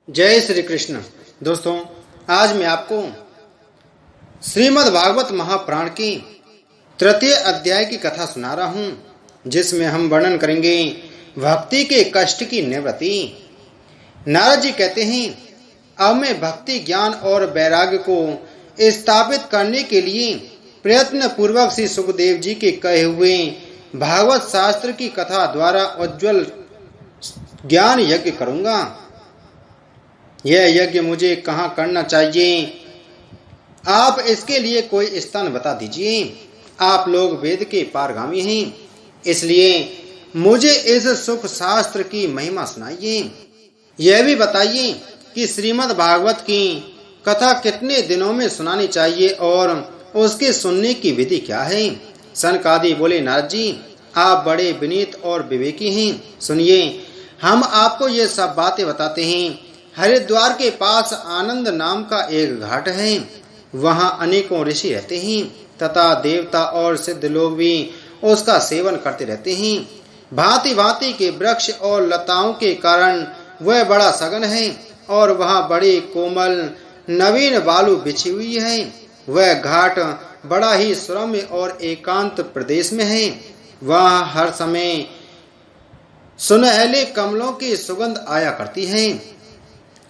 जय श्री कृष्ण। दोस्तों, आज मैं आपको श्रीमद् भागवत महापुराण की तृतीय अध्याय की कथा सुना रहा हूँ, जिसमें हम वर्णन करेंगे भक्ति के कष्ट की निवृत्ति। नारद जी कहते हैं, अब मैं भक्ति, ज्ञान और वैराग्य को स्थापित करने के लिए प्रयत्न पूर्वक श्री सुखदेव जी के कहे हुए भागवत शास्त्र की कथा द्वारा उज्ज्वल ज्ञान यज्ञ करूंगा। यह यज्ञ मुझे कहाँ करना चाहिए? आप इसके लिए कोई स्थान बता दीजिए। आप लोग वेद के पारगामी हैं, इसलिए मुझे इस सुख शास्त्र की महिमा सुनाइए। यह भी बताइए कि श्रीमद् भागवत की कथा कितने दिनों में सुनानी चाहिए और उसके सुनने की विधि क्या है? सनकादि बोले, नारद जी, आप बड़े विनीत और विवेकी हैं। सुनिए, हम आपको ये सब बातें बताते हैं। हरिद्वार के पास आनंद नाम का एक घाट है। वहां अनेकों ऋषि रहते हैं तथा देवता और सिद्ध लोग भी उसका सेवन करते रहते हैं। भांति भांति के वृक्ष और लताओं के कारण वह बड़ा सघन है और वहां बड़ी कोमल नवीन बालू बिछी हुई है। वह घाट बड़ा ही सुरम्य और एकांत प्रदेश में है। वहां हर समय सुनहले कमलों की सुगंध आया करती है।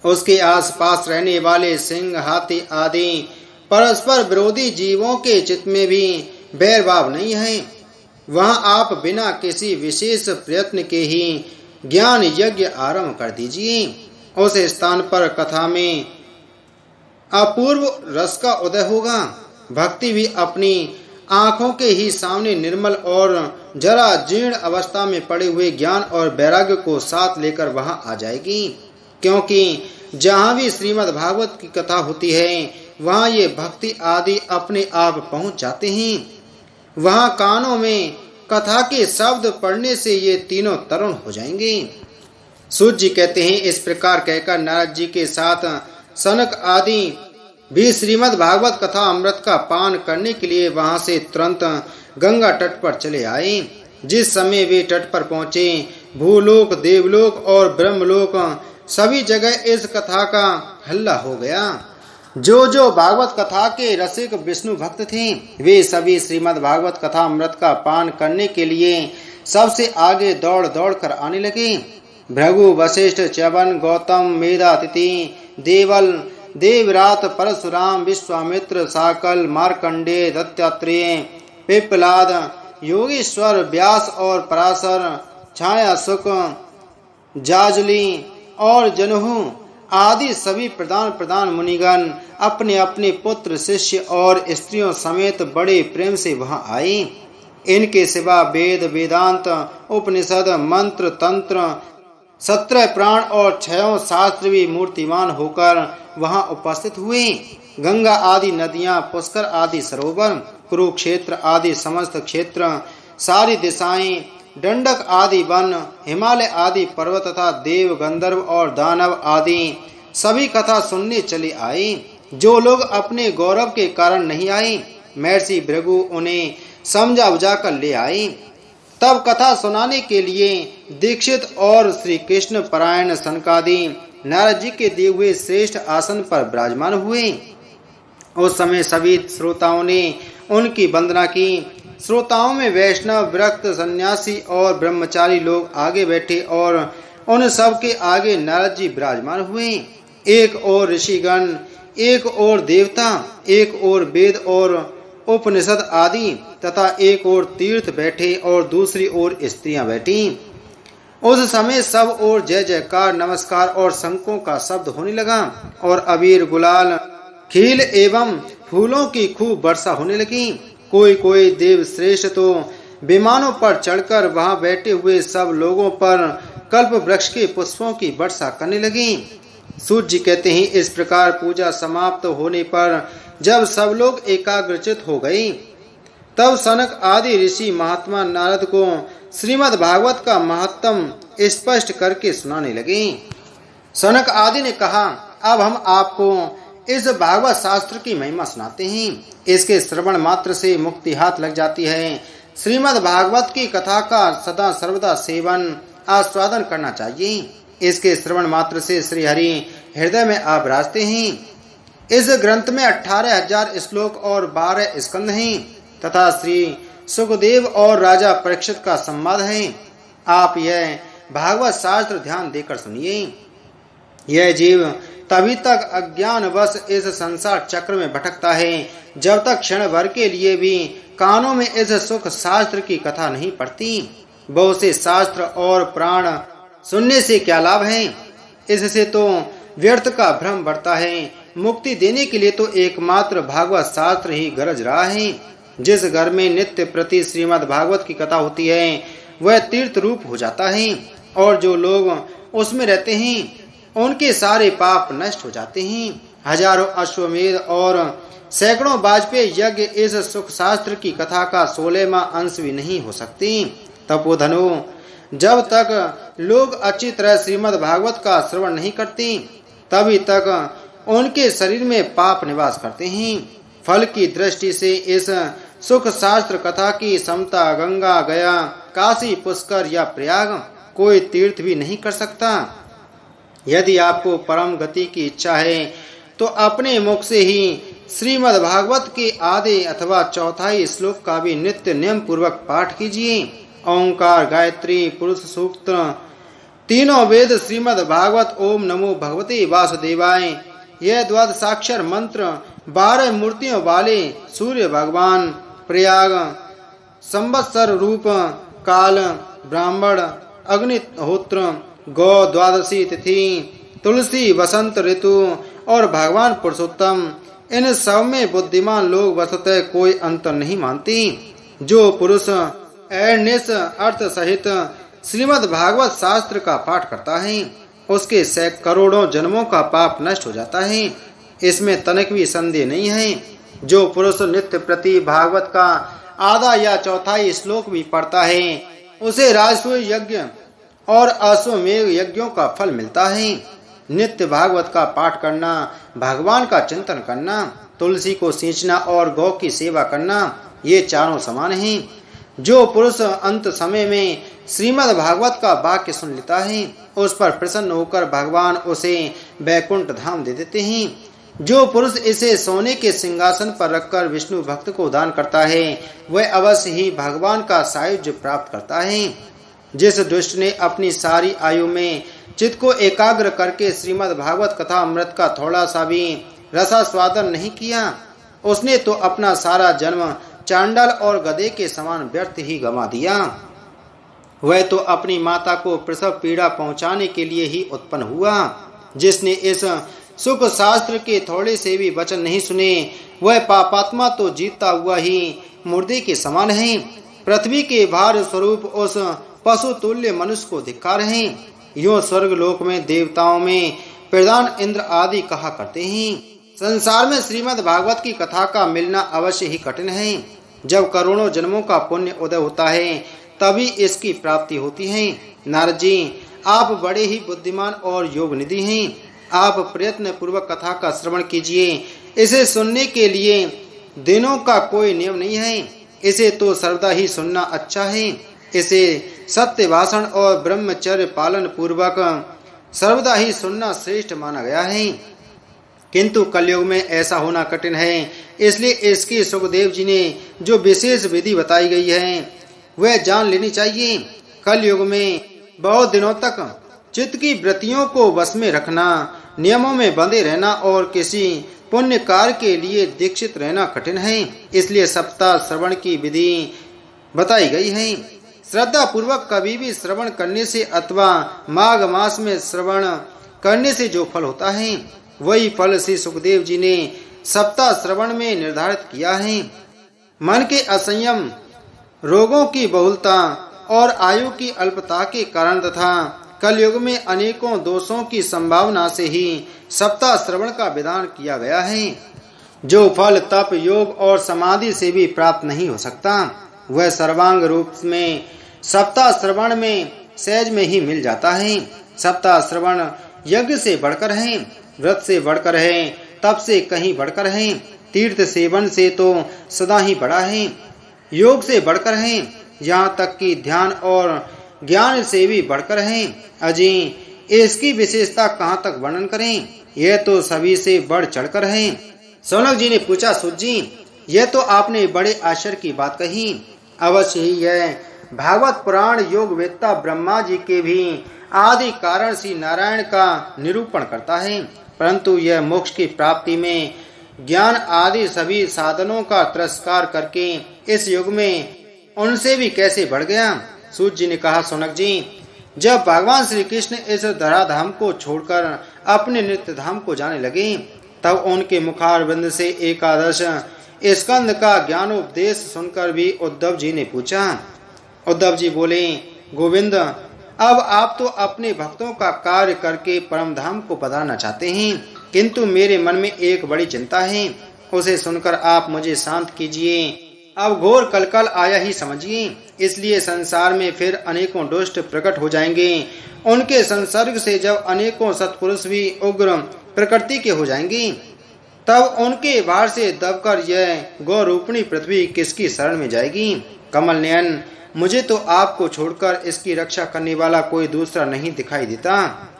उसके आसपास रहने वाले सिंह, हाथी आदि परस्पर विरोधी जीवों के चित्त में भी बैरभाव नहीं है। वहां आप बिना किसी विशेष प्रयत्न के ही ज्ञान यज्ञ आरंभ कर दीजिए। उस स्थान पर कथा में अपूर्व रस का उदय होगा। भक्ति भी अपनी आंखों के ही सामने निर्मल और जरा जीर्ण अवस्था में पड़े हुए ज्ञान और वैराग्य को साथ लेकर वहां आ जाएगी, क्योंकि जहाँ भी श्रीमद् भागवत की कथा होती है वहाँ ये भक्ति आदि अपने आप पहुँच जाते हैं। वहाँ कानों में कथा के शब्द पढ़ने से ये तीनों तरुण हो जाएंगे। सूत जी कहते हैं, इस प्रकार कहकर नारद जी के साथ सनक आदि भी श्रीमद् भागवत कथा अमृत का पान करने के लिए वहाँ से तुरंत गंगा तट पर चले आए। जिस समय वे तट पर पहुँचे, भूलोक, देवलोक और ब्रह्मलोक सभी जगह इस कथा का हल्ला हो गया। जो भागवत कथा के रसिक विष्णु भक्त थे, वे सभी श्रीमद् भागवत कथा अमृत का पान करने के लिए सबसे आगे दौड़ दौड़ कर आने लगे। भृगु, वशिष्ठ, च्यवन, गौतम, मेधातिथि, देवल, देवरात, परशुराम, विश्वामित्र, साकल, मार्कंडेय, दत्तात्रेय, पिप्पलाद, योगेश्वर, व्यास और पराशर, छाया, सुक, जाजली और जनुहु आदि सभी प्रधान मुनिगण अपने अपने पुत्र, शिष्य और स्त्रियों समेत बड़े प्रेम से वहां आए। इनके सिवा वेद, वेदांत, उपनिषद, मंत्र, तंत्र, 17 प्राण और 6 शास्त्र भी मूर्तिमान होकर वहां उपस्थित हुए। गंगा आदि नदियां, पुष्कर आदि सरोवर, कुरुक्षेत्र आदि समस्त क्षेत्र, सारी दिशाएं, दंडक आदि वन, हिमालय आदि पर्वत तथा देव, गंधर्व और दानव आदि सभी कथा सुनने चले आए। जो लोग अपने गौरव के कारण नहीं आए, महर्षि भृगु उन्हें समझा बुझा कर ले आए। तब कथा सुनाने के लिए दीक्षित और श्री कृष्ण परायण सनकादि नारद जी के दिए हुए श्रेष्ठ आसन पर विराजमान हुए। उस समय सभी श्रोताओं ने उनकी वंदना की। श्रोताओं में वैष्णव, विरक्त, सन्यासी और ब्रह्मचारी लोग आगे बैठे और उन सब के आगे नारद जी विराजमान हुए। एक ओर ऋषिगण, एक ओर देवता, एक ओर वेद और उपनिषद आदि तथा एक ओर तीर्थ बैठे और दूसरी ओर स्त्रियां बैठी। उस समय सब ओर जय जयकार, नमस्कार और शंखों का शब्द होने लगा और अबीर, गुलाल, खील एवं फूलों की खूब वर्षा होने लगी। कोई देव श्रेष्ठ तो विमानों पर चढ़कर वहां बैठे हुए सब लोगों पर कल्प वृक्ष के पुष्पों की वर्षा करने लगी। सूत जी कहते हैं, इस प्रकार पूजा समाप्त होने पर जब सब लोग एकाग्रचित हो गए, तब सनक आदि ऋषि महात्मा नारद को श्रीमद् भागवत का महत्तम स्पष्ट करके सुनाने लगे। सनक आदि ने कहा, अब हम आपको इस भागवत शास्त्र की महिमा सुनाते हैं। इसके श्रवण मात्र से मुक्ति हाथ लग जाती है। श्रीमद् भागवत की कथा का सदा सर्वदा सेवन आस्वादन करना चाहिए। इसके श्रवण मात्र से श्री हरि हृदय में आप विराजते हैं। इस ग्रंथ में 18,000 श्लोक और 12 स्कंद हैं तथा श्री सुखदेव और राजा परीक्षित का संवाद है। आप यह भागवत शास्त्र ध्यान देकर सुनिए। यह जीव तभी तक अज्ञानवश इस संसार चक्र में भटकता है जब तक क्षण भर के लिए भी कानों में इस सुख शास्त्र की कथा नहीं पड़ती। बहुत से शास्त्र और प्राण सुनने से क्या लाभ है? इससे तो व्यर्थ का भ्रम बढ़ता है। मुक्ति देने के लिए तो एकमात्र भागवत शास्त्र ही गरज रहा है। जिस घर में नित्य प्रति श्रीमद् भागवत की कथा होती है वह तीर्थ रूप हो जाता है और जो लोग उसमें रहते हैं उनके सारे पाप नष्ट हो जाते हैं। हजारों अश्वमेध और सैकड़ों वाजपेयी यज्ञ इस सुख शास्त्र की कथा का 16वां अंश भी नहीं हो सकती। तपोधनो, जब तक लोग अच्छी तरह श्रीमद् भागवत का श्रवण नहीं करते तभी तक उनके शरीर में पाप निवास करते हैं। फल की दृष्टि से इस सुख शास्त्र कथा की समता गंगा, गया, काशी, पुष्कर या प्रयाग कोई तीर्थ भी नहीं कर सकता। यदि आपको परम गति की इच्छा है तो अपने मुख से ही श्रीमद् भागवत के आधे अथवा चौथाई श्लोक का भी नित्य नियम पूर्वक पाठ कीजिए। ओंकार, गायत्री, पुरुष सूक्त, तीनों वेद, श्रीमद् भागवत, ओम नमो भगवते वासुदेवाय, यह द्वादशाक्षर मंत्र, 12 मूर्तियों वाले सूर्य भगवान, प्रयाग, संवत्सर रूप, काल, ब्राह्मण, अग्निहोत्र, गौ, द्वादशी तिथि, तुलसी, वसंत ऋतु और भगवान पुरुषोत्तम, इन सब में बुद्धिमान लोग वस्तुतः कोई अंतर नहीं मानते। जो पुरुष अहर्निश अर्थ सहित श्रीमद् भागवत शास्त्र का पाठ करता है उसके करोड़ों जन्मों का पाप नष्ट हो जाता है। इसमें तनिक भी संदेह नहीं है। जो पुरुष नित्य प्रति भागवत का आधा या चौथाई श्लोक भी पढ़ता है उसे राजसूय यज्ञ और अश्वमेध यज्ञों का फल मिलता है। नित्य भागवत का पाठ करना, भगवान का चिंतन करना, तुलसी को सींचना और गौ की सेवा करना, ये चारों समान हैं। जो पुरुष अंत समय में श्रीमद् भागवत का वाक्य सुन लेता है उस पर प्रसन्न होकर भगवान उसे वैकुंठ धाम दे देते हैं। जो पुरुष इसे सोने के सिंहासन पर रखकर विष्णु भक्त को दान करता है वह अवश्य ही भगवान का सायुज्य प्राप्त करता है। जिस दुष्ट ने अपनी सारी आयु में चित्त को एकाग्र करके श्रीमद् भागवत कथा अमृत का थोड़ा सा भी रसास्वादन नहीं किया उसने तो अपना सारा जन्म चांडाल और गधे के समान व्यर्थ ही गंवा दिया। वह तो अपनी माता को प्रसव पीड़ा पहुंचाने के लिए ही उत्पन्न हुआ। जिसने इस सुख शास्त्र के थोड़े से भी वचन नहीं सुने वह पापात्मा तो जीतता हुआ ही मुर्दे के समान है। पृथ्वी के भार स्वरूप उस पशु तुल्य मनुष्य को धिक्कार है। यूं स्वर्ग लोक में देवताओं में प्रधान इंद्र आदि कहा करते हैं। संसार में श्रीमद् भागवत की कथा का मिलना अवश्य ही कठिन है। जब करोड़ों जन्मों का पुण्य उदय होता है तभी इसकी प्राप्ति होती है। नारद जी, आप बड़े ही बुद्धिमान और योग निधि हैं। आप प्रयत्न पूर्वक कथा का श्रवण कीजिए। इसे सुनने के लिए दिनों का कोई नियम नहीं है। इसे तो सर्वदा ही सुनना अच्छा है। इसे सत्य भाषण और ब्रह्मचर्य पालन पूर्वक सर्वदा ही सुनना श्रेष्ठ माना गया है। किंतु कलयुग में ऐसा होना कठिन है। इसलिए इसकी सुखदेव जी ने जो विशेष विधि बताई गई है वह जान लेनी चाहिए। कलयुग में बहुत दिनों तक चित्त की वृत्तियों को वश में रखना, नियमों में बंधे रहना और किसी पुण्य कार्य के लिए दीक्षित रहना कठिन है। इसलिए सप्ताह श्रवण की विधि बताई गई है। श्रद्धा पूर्वक कभी भी श्रवण करने से अथवा माघ मास में श्रवण करने से जो फल होता है वही फल श्री सुखदेव जी ने सप्ताह श्रवण में निर्धारित किया है। मन के असंयम, रोगों की बहुलता और आयु की अल्पता के कारण तथा कलयुग में अनेकों दोषों की संभावना से ही सप्ताह श्रवण का विधान किया गया है। जो फल तप, योग और समाधि से भी प्राप्त नहीं हो सकता वह सर्वांग रूप में सप्ताह श्रवण में सहज में ही मिल जाता है। सप्ताह श्रवण यज्ञ से बढ़कर है, व्रत से बढ़कर है, तप से कहीं बढ़कर है, तीर्थ सेवन से तो सदा ही बड़ा है, योग से बढ़कर है, यहाँ तक कि ध्यान और ज्ञान से भी बढ़कर है। अजी इसकी विशेषता कहाँ तक वर्णन करें? यह तो सभी से बढ़ चढ़कर है। शौनक जी ने पूछा, सूत जी, यह तो आपने बड़े आश्चर्य की बात कही। अवश्य ही यह भागवत पुराण योग वेत्ता ब्रह्मा जी के भी आदि कारण श्री नारायण का निरूपण करता है, परंतु यह मोक्ष की प्राप्ति में ज्ञान आदि सभी साधनों का तिरस्कार करके इस युग में उनसे भी कैसे बढ़ गया? सूत जी ने कहा, शौनक जी, जब भगवान श्री कृष्ण इस धराधाम को छोड़कर अपने नित्य धाम को जाने लगे, तब उनके मुखारविंद से एकादश स्कंद का ज्ञानोपदेश सुनकर भी उद्धव जी ने पूछा। उद्धव जी बोले, गोविंद, अब आप तो अपने भक्तों का कार्य करके परम धाम को पधारना चाहते हैं, किंतु मेरे मन में एक बड़ी चिंता है, उसे सुनकर आप मुझे शांत कीजिए। अब घोर कलकल आया ही समझिए, इसलिए संसार में फिर अनेकों दुष्ट प्रकट हो जाएंगे। उनके संसर्ग से जब अनेकों सत्पुरुष भी उग्र प्रकृति के हो जाएंगे, तब उनके भार से दबकर यह गौरूपणी पृथ्वी किसकी शरण में जाएगी? कमल नयन, मुझे तो आपको छोड़कर इसकी रक्षा करने वाला कोई दूसरा नहीं दिखाई देता,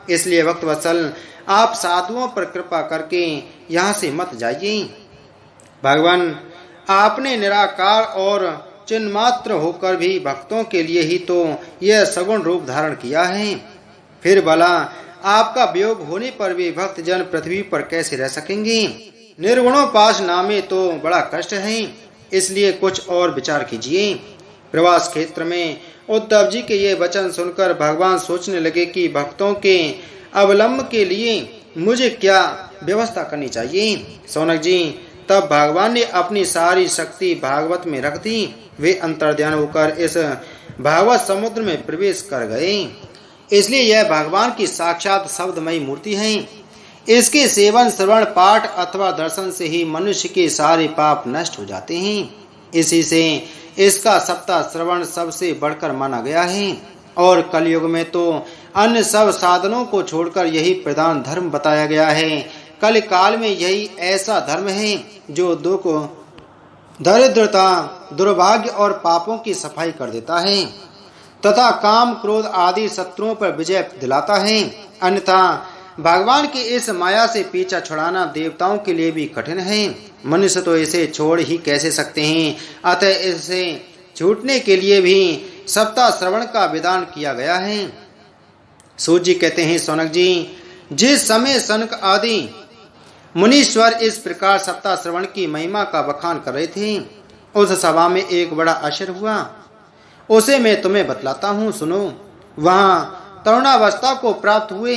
इसलिए भक्तवत्सल आप साधुओं पर कृपा करके यहाँ से मत जाइए। भगवान, आपने निराकार और चिन्मात्र होकर भी भक्तों के लिए ही तो यह सगुण रूप धारण किया है, फिर भला आपका वियोग होने पर भी भक्त जन पृथ्वी पर कैसे रह सकेंगे? निर्गुणोपास नामे तो बड़ा कष्ट है, इसलिए कुछ और विचार कीजिए। प्रवास क्षेत्र में उद्धव जी के ये वचन सुनकर भगवान सोचने लगे कि भक्तों के अवलंब के लिए मुझे क्या व्यवस्था करनी चाहिए। शौनक जी, तब भगवान ने अपनी सारी शक्ति भागवत में रख दी। वे अंतर्ध्यान होकर इस भागवत समुद्र में प्रवेश कर गए। इसलिए यह भगवान की साक्षात शब्दमयी मूर्ति है। इसके सेवन, श्रवण, पाठ अथवा दर्शन से ही मनुष्य के सारे पाप नष्ट हो जाते हैं। इसी से इसका सप्ताह श्रवण सबसे बढ़कर माना गया है, और कलयुग में तो अन्य सब साधनों को छोड़कर यही प्रधान धर्म बताया गया है। कल काल में यही ऐसा धर्म है जो दुख, दरिद्रता, दुर्भाग्य और पापों की सफाई कर देता है तथा काम, क्रोध आदि शत्रुओं पर विजय दिलाता है। अन्यथा भगवान की इस माया से पीछा छुड़ाना देवताओं के लिए भी कठिन है। मनुष्य तो इसे छोड़ ही कैसे सकते हैं, अतः इसे छूटने के लिए भी सप्ताह श्रवण का विधान किया गया है। सूत जी कहते हैं, शौनक जी, जिस समय सनक आदि मुनीश्वर इस प्रकार सप्ताह श्रवण की महिमा का बखान कर रहे थे, उस सभा में एक बड़ा आश्चर्य हुआ। उसे मैं तुम्हें बतलाता हूँ, सुनो। वहाँ तरुणावस्था को प्राप्त हुए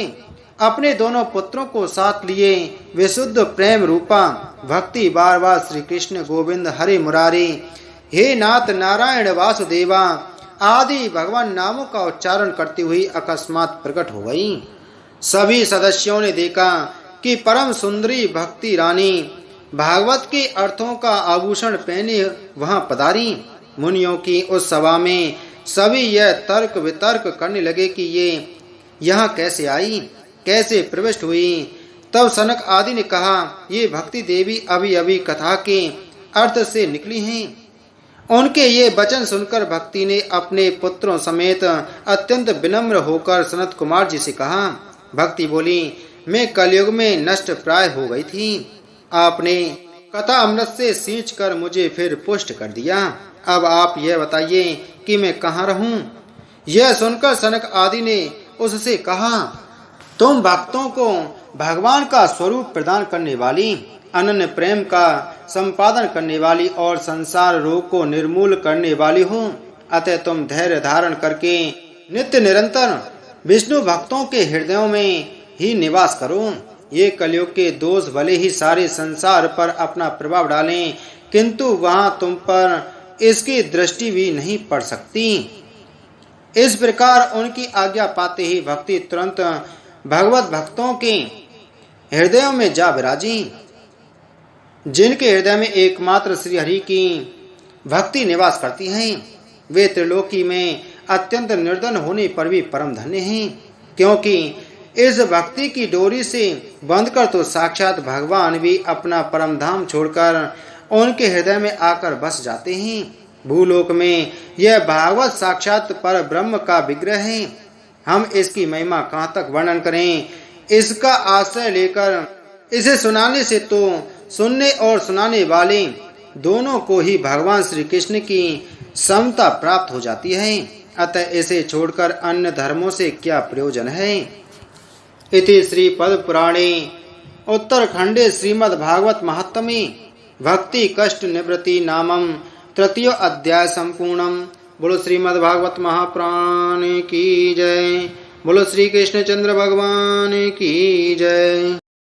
अपने दोनों पुत्रों को साथ लिए विशुद्ध प्रेम रूपा भक्ति बार बार श्री कृष्ण गोविंद हरे मुरारी हे नाथ नारायण वासुदेवा आदि भगवान नामों का उच्चारण करती हुई अकस्मात प्रकट हो गई। सभी सदस्यों ने देखा कि परम सुंदरी भक्ति रानी भागवत के अर्थों का आभूषण पहने वहां पधारी। मुनियों की उस सभा में सभी यह तर्क वितर्क करने लगे कि ये यहाँ कैसे आई, कैसे प्रविष्ट हुई। तब सनक आदि ने कहा, ये भक्ति देवी अभी अभी कथा के अर्थ से निकली हैं। उनके ये वचन सुनकर भक्ति ने अपने पुत्रों समेत अत्यंत विनम्र होकर सनत कुमार जी से कहा। भक्ति बोली, मैं कलयुग में नष्ट प्राय हो गई थी, आपने कथा अमृत से सींच कर मुझे फिर पुष्ट कर दिया। अब आप यह बताइए कि मैं कहाँ रहूं। यह सुनकर सनक आदि ने उससे कहा, तुम भक्तों को भगवान का स्वरूप प्रदान करने वाली, अनन्य प्रेम का संपादन करने वाली और संसार रोग को निर्मूल करने वाली हो, अतः तुम धैर्य धारण करके नित्य निरंतर विष्णु भक्तों के हृदयों में ही निवास करो। ये कलयुग के दोष भले ही सारे संसार पर अपना प्रभाव डालें, किंतु वहां तुम पर इसकी दृष्टि भी नहीं पड़ सकती। इस प्रकार उनकी आज्ञा पाते ही भक्ति तुरंत भगवत भक्तों के हृदयों में जा विराजी। जिनके हृदय में एकमात्र श्री हरि की भक्ति निवास करती है, वे त्रिलोकी में अत्यंत निर्धन होने पर भी परम धन्य हैं, क्योंकि इस भक्ति की डोरी से बंधकर तो साक्षात भगवान भी अपना परम धाम छोड़कर उनके हृदय में आकर बस जाते हैं। भूलोक में यह भागवत साक्षात पर ब्रह्म का विग्रह है। हम इसकी महिमा कहाँ तक वर्णन करें। इसका आश्रय लेकर इसे सुनाने से तो सुनने और सुनाने वाले दोनों को ही भगवान श्री कृष्ण की समता प्राप्त हो जाती है। अतः इसे छोड़कर अन्य धर्मों से क्या प्रयोजन है। इति श्री पद्म पुराणे उत्तरखंडे श्रीमद्भागवत महात्म्ये भक्ति कष्ट निवृत्ति नामम तृतीय अध्याय संपूर्णम। बोलो श्रीमद्भागवत महापुराण की जय। बोलो श्री कृष्ण चंद्र भगवान की जय।